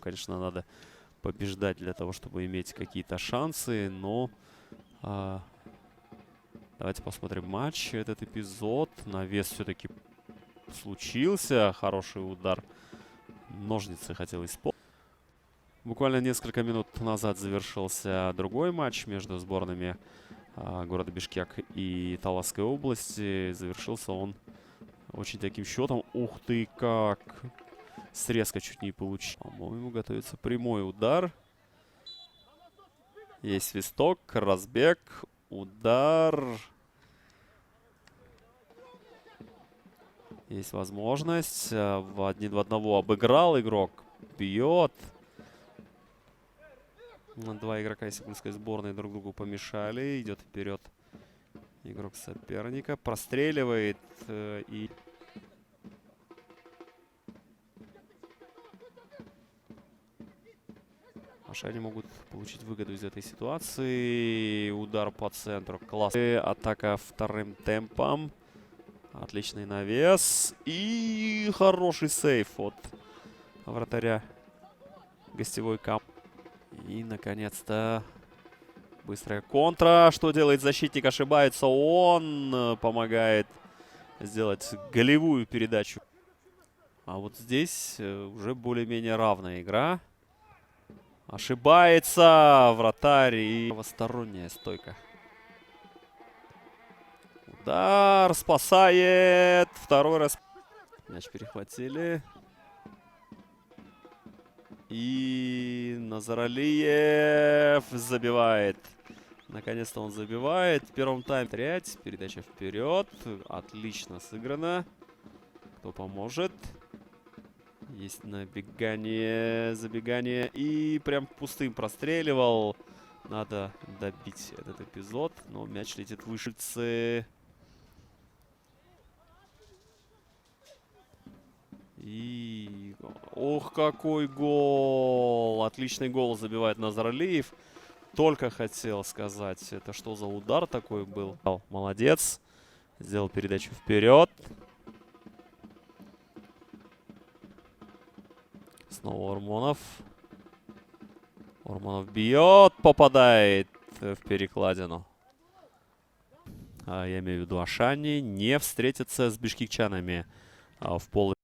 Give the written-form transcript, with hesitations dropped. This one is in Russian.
Конечно, надо побеждать для того, чтобы иметь какие-то шансы, но давайте посмотрим матч, этот эпизод. Навес все-таки случился, хороший удар. Ножницы хотел исполнить. Буквально несколько минут назад завершился другой матч между сборными города Бишкек и Таласской области. Завершился он очень таким счетом. Ух ты, как! Срезка чуть не получил. По-моему, готовится прямой удар. Есть свисток, разбег, удар. Есть возможность. В 1 в 1 обыграл игрок. Бьет. Два игрока сибирской сборной друг другу помешали. Идет вперед игрок соперника. Простреливает. И Ашане могут получить выгоду из этой ситуации. Удар по центру. Класс. Атака вторым темпом. Отличный навес. И хороший сейф от вратаря гостевой команды. И, наконец-то, быстрая контра. Что делает защитник? Ошибается он. Помогает сделать голевую передачу. А вот здесь уже более-менее равная игра. Ошибается вратарь и правосторонняя стойка. Удар спасает. Второй раз. Мяч перехватили. И Назаралиев забивает. Наконец-то он забивает. В первом тайме передача вперед. Отлично сыграно. Кто поможет? Есть набегание, забегание. И прям пустым простреливал. Надо добить этот эпизод. Но мяч летит выше. И... Ох, какой гол! Отличный гол забивает Назаралиев. Только хотел сказать, это что за удар такой был. Молодец. Сделал передачу вперед. Снова Урмонов. Урмонов бьет, попадает в перекладину. Я имею в виду Ашани не встретится с бишкекчанами в поле.